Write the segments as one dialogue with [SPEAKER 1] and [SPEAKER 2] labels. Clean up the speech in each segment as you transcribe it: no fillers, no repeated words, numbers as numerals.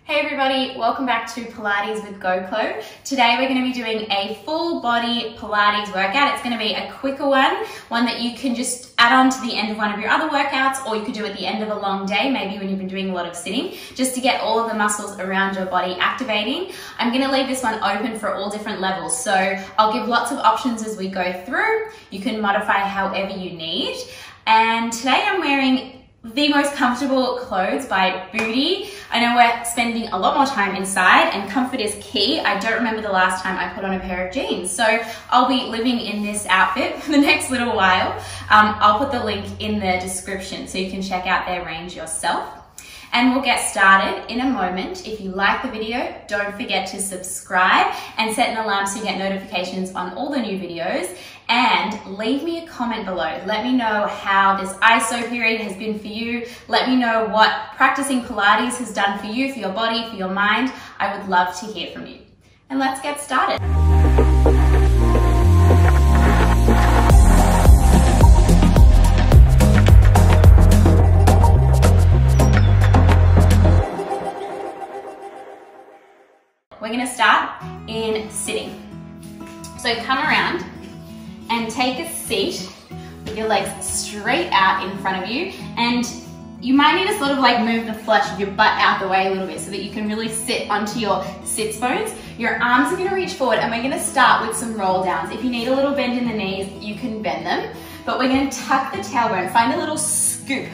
[SPEAKER 1] Hey everybody, welcome back to Pilates with Go Chlo. Today we're going to be doing a full body Pilates workout. It's going to be a quicker one that you can just add on to the end of one of your other workouts, or you could do at the end of a long day, maybe when you've been doing a lot of sitting, just to get all of the muscles around your body activating. I'm going to leave this one open for all different levels, so I'll give lots of options as we go through. You can modify however you need. And today I'm wearing the most comfortable clothes by Boody. I know we're spending a lot more time inside and comfort is key. I don't remember the last time I put on a pair of jeans, so I'll be living in this outfit for the next little while. I'll put the link in the description so you can check out their range yourself. And we'll get started in a moment. If you like the video, don't forget to subscribe and set an alarm so you get notifications on all the new videos. And leave me a comment below. Let me know how this ISO period has been for you. Let me know what practicing Pilates has done for you, for your body, for your mind. I would love to hear from you. And let's get started. We're gonna start in sitting. So come around and take a seat with your legs straight out in front of you, and you might need to sort of like move the flesh of your butt out the way a little bit so that you can really sit onto your sits bones. Your arms are gonna reach forward, and we're gonna start with some roll downs. If you need a little bend in the knees, you can bend them, but we're gonna tuck the tailbone, find a little scoop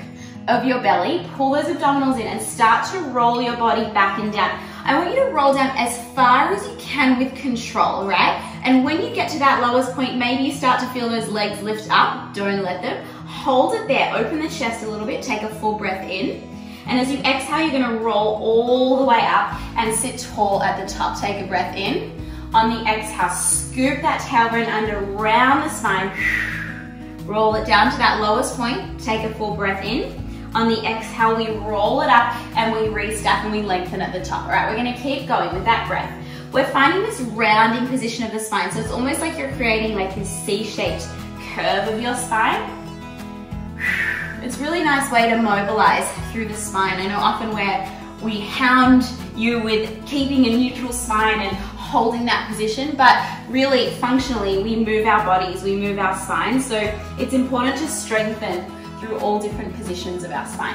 [SPEAKER 1] of your belly, pull those abdominals in and start to roll your body back and down. I want you to roll down as far as you can with control, right? And when you get to that lowest point, maybe you start to feel those legs lift up. Don't let them. Hold it there. Open the chest a little bit. Take a full breath in. And as you exhale, you're going to roll all the way up and sit tall at the top. Take a breath in. On the exhale, scoop that tailbone under, round the spine. Roll it down to that lowest point. Take a full breath in. On the exhale, we roll it up and we restack and we lengthen at the top. All right, we're gonna keep going with that breath. We're finding this rounding position of the spine. So it's almost like you're creating like this C-shaped curve of your spine. It's a really nice way to mobilize through the spine. I know often we hound you with keeping a neutral spine and holding that position, but really functionally, we move our bodies, we move our spine. So it's important to strengthen through all different positions of our spine.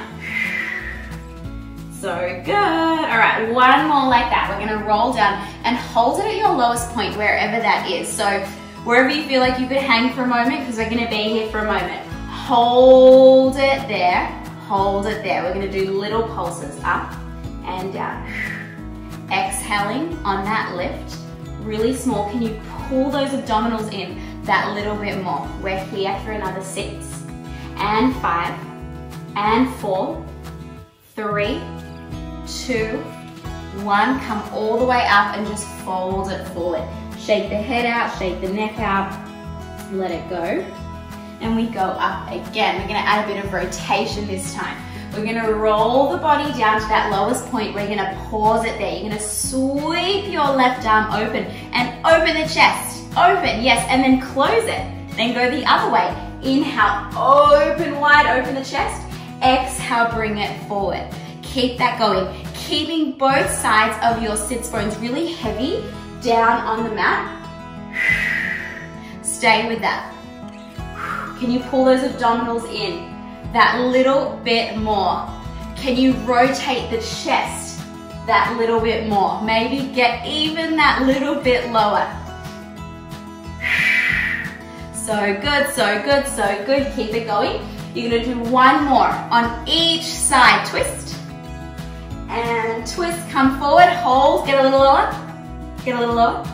[SPEAKER 1] So good. All right, one more like that. We're gonna roll down and hold it at your lowest point, wherever that is. So wherever you feel like you could hang for a moment, because we're gonna be here for a moment. Hold it there, hold it there. We're gonna do little pulses up and down. Exhaling on that lift, really small. Can you pull those abdominals in that little bit more? We're here for another 6. And 5, and 4, 3, 2, 1. Come all the way up and just fold it forward. Shake the head out, shake the neck out, let it go. And we go up again. We're gonna add a bit of rotation this time. We're gonna roll the body down to that lowest point. We're gonna pause it there. You're gonna sweep your left arm open and open the chest. Open, yes, and then close it. Then go the other way. Inhale, open wide, open the chest. Exhale, bring it forward. Keep that going. Keeping both sides of your sits bones really heavy down on the mat. Stay with that. Can you pull those abdominals in that little bit more? Can you rotate the chest that little bit more? Maybe get even that little bit lower. So good, so good, so good. Keep it going. You're gonna do one more on each side. Twist and twist. Come forward, hold, get a little lower, get a little lower.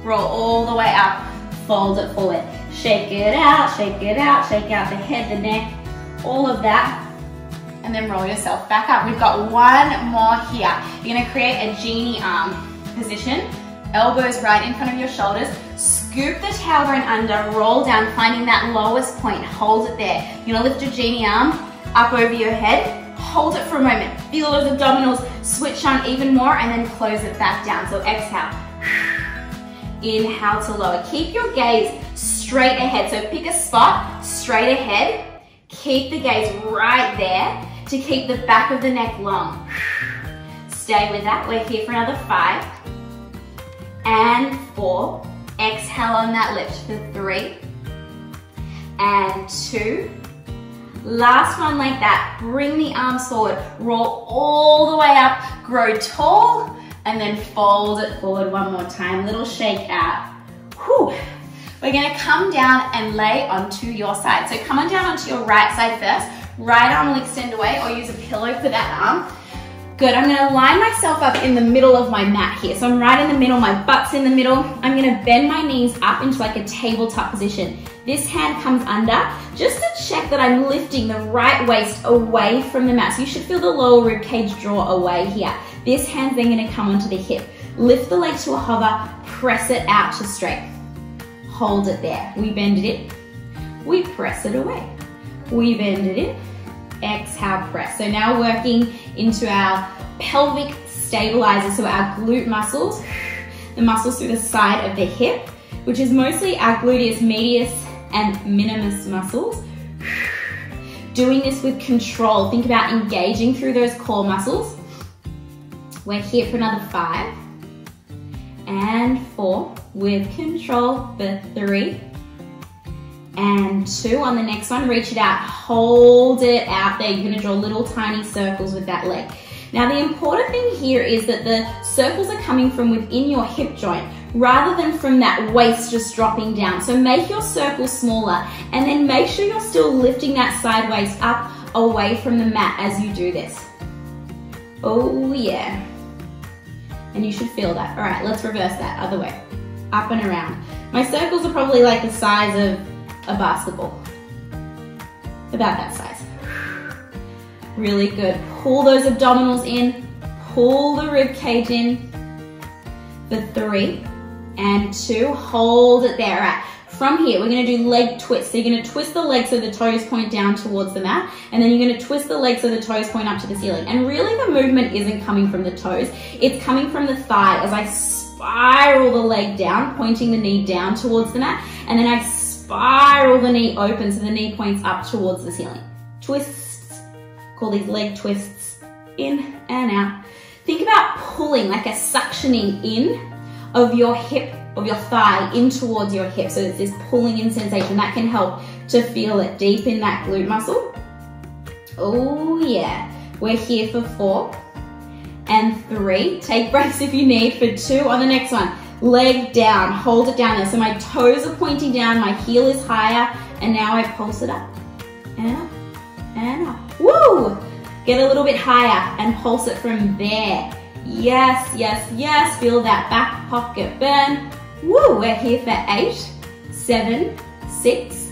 [SPEAKER 1] Roll all the way up, fold it forward. Shake it out, shake it out, shake out the head, the neck, all of that. And then roll yourself back up. We've got one more here. You're gonna create a genie arm position. Elbows right in front of your shoulders. Scoop the tailbone under, roll down, finding that lowest point. Hold it there. You're gonna lift your genie arm up over your head. Hold it for a moment. Feel those abdominals switch on even more and then close it back down. So exhale. Inhale to lower. Keep your gaze straight ahead. So pick a spot straight ahead. Keep the gaze right there to keep the back of the neck long. Stay with that. We're here for another 5 and 4. Exhale on that lift for 3 and 2. Last one like that. Bring the arms forward. Roll all the way up. Grow tall and then fold it forward one more time. Little shake out. Whew. We're gonna come down and lay onto your side. So come on down onto your right side first. Right arm will extend away or use a pillow for that arm. Good, I'm gonna line myself up in the middle of my mat here. So I'm right in the middle, my butt's in the middle. I'm gonna bend my knees up into like a tabletop position. This hand comes under, just to check that I'm lifting the right waist away from the mat. So you should feel the lower rib cage draw away here. This hand's then gonna come onto the hip. Lift the leg to a hover, press it out to straight. Hold it there. We bend it in, we press it away. We bend it in, exhale, press. So now working into our pelvic stabilizer, so our glute muscles, the muscles through the side of the hip, which is mostly our gluteus medius and minimus muscles. Doing this with control. Think about engaging through those core muscles. We're here for another 5 and 4 with control for 3 and 2. On the next one, reach it out, hold it out there. You're gonna draw little tiny circles with that leg. Now the important thing here is that the circles are coming from within your hip joint rather than from that waist just dropping down. So make your circle smaller and then make sure you're still lifting that side waist up away from the mat as you do this. Oh yeah. And you should feel that. All right, let's reverse that, other way. Up and around. My circles are probably like the size of a basketball. About that size. Really good. Pull those abdominals in, pull the rib cage in for 3 and 2. Hold it there. All right. From here, we're gonna do leg twists. So you're gonna twist the legs so the toes point down towards the mat, and then you're gonna twist the legs so the toes point up to the ceiling. And really the movement isn't coming from the toes, it's coming from the thigh as I spiral the leg down, pointing the knee down towards the mat, and then I spiral the knee open so the knee points up towards the ceiling. Twists, call these leg twists, in and out. Think about pulling, like a suctioning in of your hip, of your thigh in towards your hip. So it's this pulling in sensation that can help to feel it deep in that glute muscle. Oh yeah. We're here for 4 and 3. Take breaks if you need for 2. On the next one, leg down, hold it down there. So my toes are pointing down, my heel is higher, and now I pulse it up and up and up. Woo! Get a little bit higher and pulse it from there. Yes, yes, yes. Feel that back pocket burn. Woo! We're here for 8, 7, 6,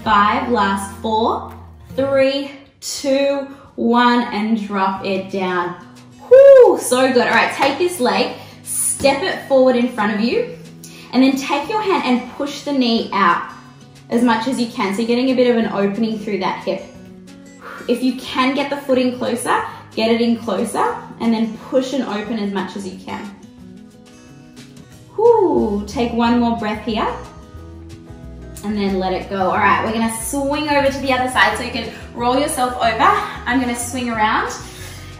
[SPEAKER 1] 5, last 4, 3, 2, 1, and drop it down. Woo! So good. All right, take this leg, step it forward in front of you, and then take your hand and push the knee out as much as you can. So you're getting a bit of an opening through that hip. If you can get the foot in closer, get it in closer, and then push and open as much as you can. Whew, take one more breath here, and then let it go. All right, we're gonna swing over to the other side, so you can roll yourself over. I'm gonna swing around,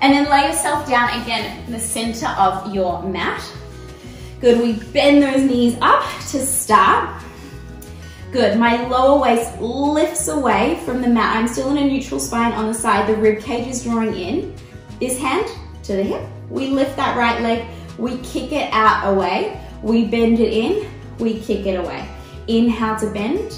[SPEAKER 1] and then lay yourself down again in the center of your mat. Good, we bend those knees up to start. Good, my lower waist lifts away from the mat. I'm still in a neutral spine on the side. The rib cage is drawing in. This hand to the hip. We lift that right leg. We kick it out away. We bend it in. We kick it away. Inhale to bend.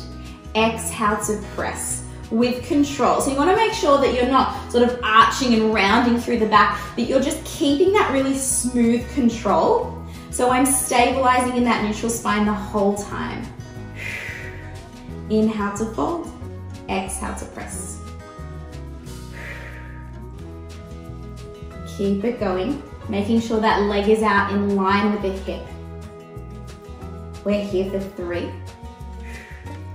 [SPEAKER 1] Exhale to press with control. So you want to make sure that you're not sort of arching and rounding through the back, that you're just keeping that really smooth control. So I'm stabilizing in that neutral spine the whole time. Inhale to fold, exhale to press. Keep it going, making sure that leg is out in line with the hip. We're here for 3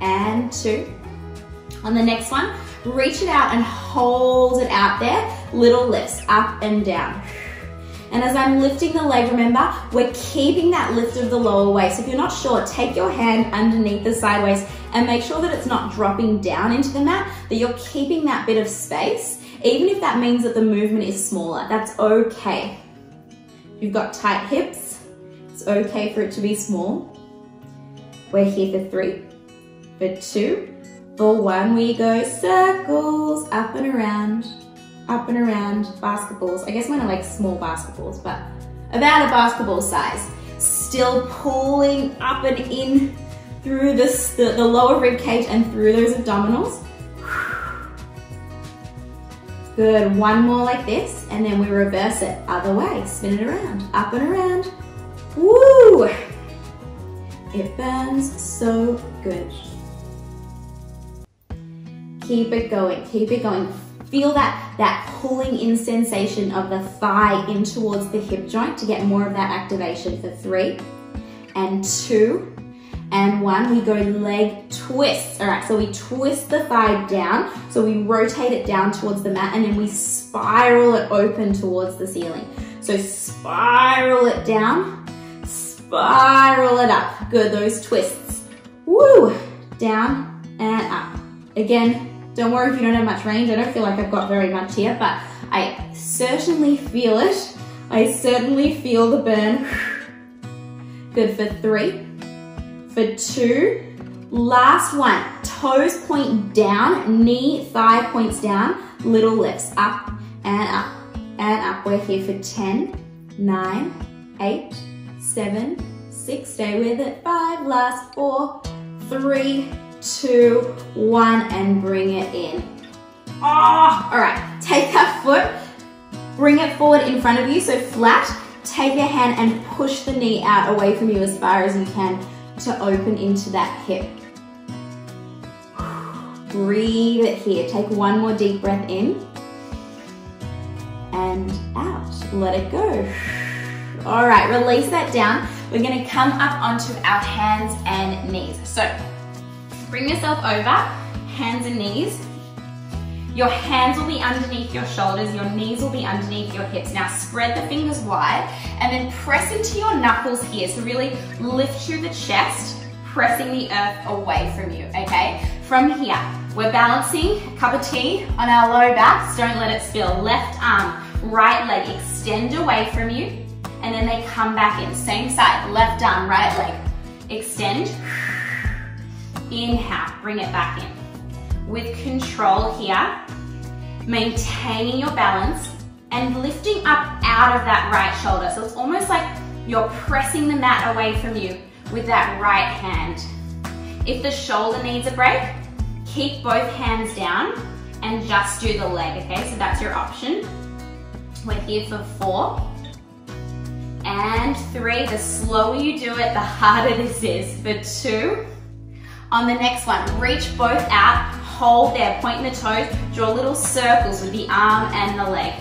[SPEAKER 1] and 2. On the next one, reach it out and hold it out there. Little lifts, up and down. And as I'm lifting the leg, remember, we're keeping that lift of the lower waist. If you're not sure, take your hand underneath the side waist and make sure that it's not dropping down into the mat, that you're keeping that bit of space, even if that means that the movement is smaller. That's okay. you've got tight hips, it's okay for it to be small. We're here for 3, for 2, for 1, we go circles, up and around, basketballs. I guess mine are like small basketballs, but about a basketball size. Still pulling up and in through the lower rib cage and through those abdominals. Good, 1 more like this, and then we reverse it, other way, spin it around, up and around. Woo! It burns so good. Keep it going, keep it going. Feel that pulling in sensation of the thigh in towards the hip joint to get more of that activation for 3 and 2 and 1. We go leg twists. All right, so we twist the thigh down. So we rotate it down towards the mat and then we spiral it open towards the ceiling. So spiral it down, spiral it up. Good, those twists. Woo, down and up. Again, don't worry if you don't have much range. I don't feel like I've got very much here, but I certainly feel it. I certainly feel the burn. Good for 3, for 2. Last one, toes point down, knee, thigh points down, little lifts, up and up and up. We're here for 10, 9, 8, 7, 6, stay with it, 5, last 4, 3, 2, 1, and bring it in. Oh, all right, take that foot, bring it forward in front of you, so flat. Take your hand and push the knee out away from you as far as you can to open into that hip. Breathe it here. Take 1 more deep breath in and out. Let it go. All right, release that down. We're gonna come up onto our hands and knees. So bring yourself over, hands and knees. Your hands will be underneath your shoulders, your knees will be underneath your hips. Now spread the fingers wide and then press into your knuckles here. So really lift through the chest, pressing the earth away from you, okay? From here, we're balancing a cup of tea on our low backs. Don't let it spill. Left arm, right leg, extend away from you, and then they come back in. Same side, left arm, right leg, extend. Inhale, bring it back in. With control here, maintaining your balance and lifting up out of that right shoulder. So it's almost like you're pressing the mat away from you with that right hand. If the shoulder needs a break, keep both hands down and just do the leg, okay? So that's your option. We're here for 4 and 3. The slower you do it, the harder this is. For 2. On the next one, reach both out, hold there, point the toes, draw little circles with the arm and the leg.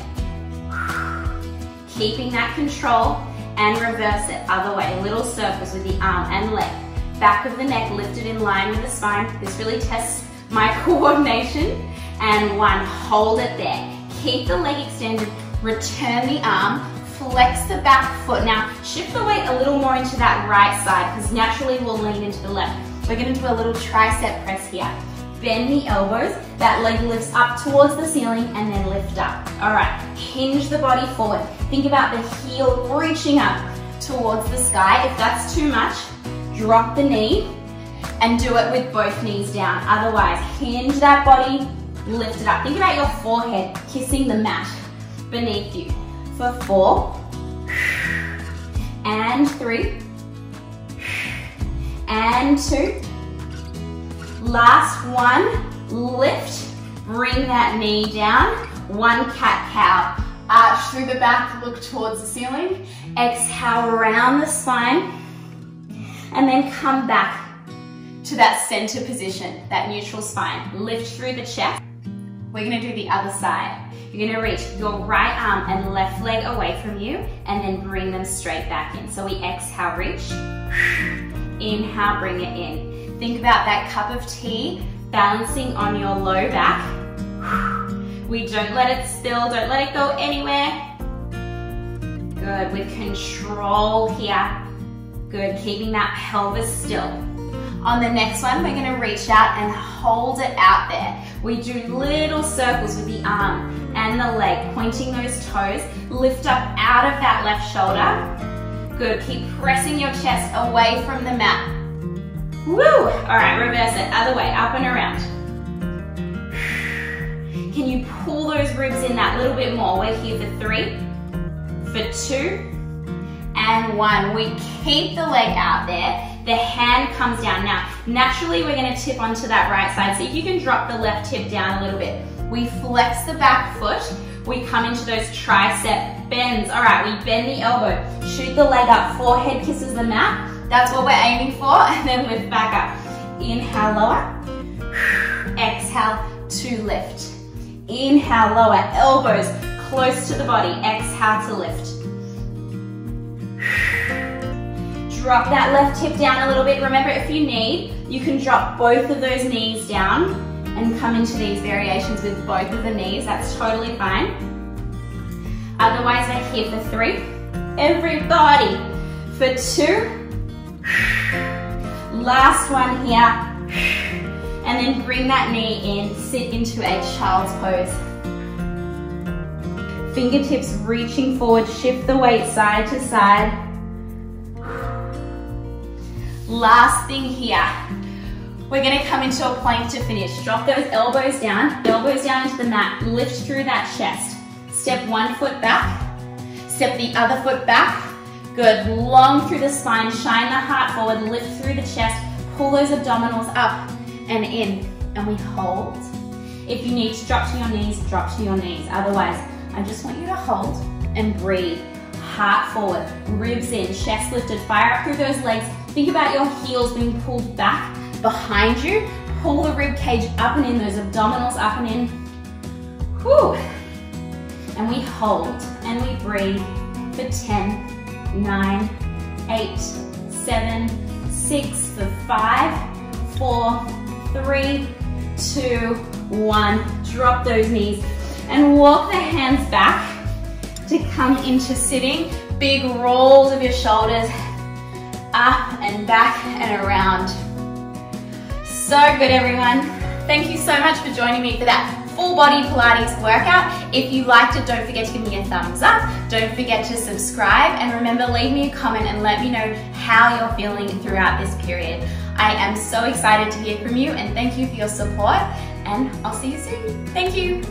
[SPEAKER 1] Keeping that control and reverse it, other way, little circles with the arm and leg. Back of the neck lifted in line with the spine. This really tests my coordination. And 1, hold it there. Keep the leg extended, return the arm, flex the back foot. Now shift the weight a little more into that right side because naturally we'll lean into the left. We're going to do a little tricep press here. Bend the elbows, that leg lifts up towards the ceiling and then lift up. All right, hinge the body forward. Think about the heel reaching up towards the sky. If that's too much, drop the knee and do it with both knees down. Otherwise, hinge that body, lift it up. Think about your forehead kissing the mat beneath you. For 4 and 3 and 2. Last one, lift, bring that knee down. 1 cat-cow, arch through the back, look towards the ceiling. Exhale, round the spine, and then come back to that center position, that neutral spine. Lift through the chest. We're gonna do the other side. You're gonna reach your right arm and left leg away from you and then bring them straight back in. So we exhale, reach. Inhale, bring it in. Think about that cup of tea balancing on your low back. We don't let it spill, don't let it go anywhere. Good, with control here. Good, keeping that pelvis still. On the next one, we're gonna reach out and hold it out there. We do little circles with the arm, and the leg, pointing those toes. Lift up out of that left shoulder. Good, keep pressing your chest away from the mat. Woo! All right, reverse it, other way, up and around. Can you pull those ribs in that little bit more? We're here for 3, for 2, and 1. We keep the leg out there. The hand comes down. Now, naturally, we're gonna tip onto that right side. So if you can drop the left hip down a little bit. We flex the back foot. We come into those tricep bends. All right, we bend the elbow. Shoot the leg up. Forehead kisses the mat. That's what we're aiming for. And then lift back up. Inhale, lower. Exhale to lift. Inhale, lower. Elbows close to the body. Exhale to lift. Drop that left hip down a little bit. Remember, if you need, you can drop both of those knees down and come into these variations with both of the knees. That's totally fine. Otherwise, we're here for 3. Everybody, for 2. Last one here. And then bring that knee in, sit into a child's pose. Fingertips reaching forward, shift the weight side to side. Last thing here, we're gonna come into a plank to finish. Drop those elbows down into the mat, lift through that chest. Step one foot back, step the other foot back. Good, long through the spine, shine the heart forward, lift through the chest, pull those abdominals up and in, and we hold. If you need to drop to your knees, drop to your knees. Otherwise, I just want you to hold and breathe. Heart forward, ribs in, chest lifted, fire up through those legs. Think about your heels being pulled back behind you. Pull the rib cage up and in, those abdominals up and in. Whew. And we hold and we breathe for 10, 9, 8, 7, 6, for 5, 4, 3, 2, 1. Drop those knees and walk the hands back to come into sitting. Big rolls of your shoulders up and back and around. So good, everyone. Thank you so much for joining me for that full body Pilates workout. If you liked it, don't forget to give me a thumbs up. Don't forget to subscribe, and remember, leave me a comment and let me know how you're feeling throughout this period. I am so excited to hear from you, and thank you for your support, and I'll see you soon. Thank you.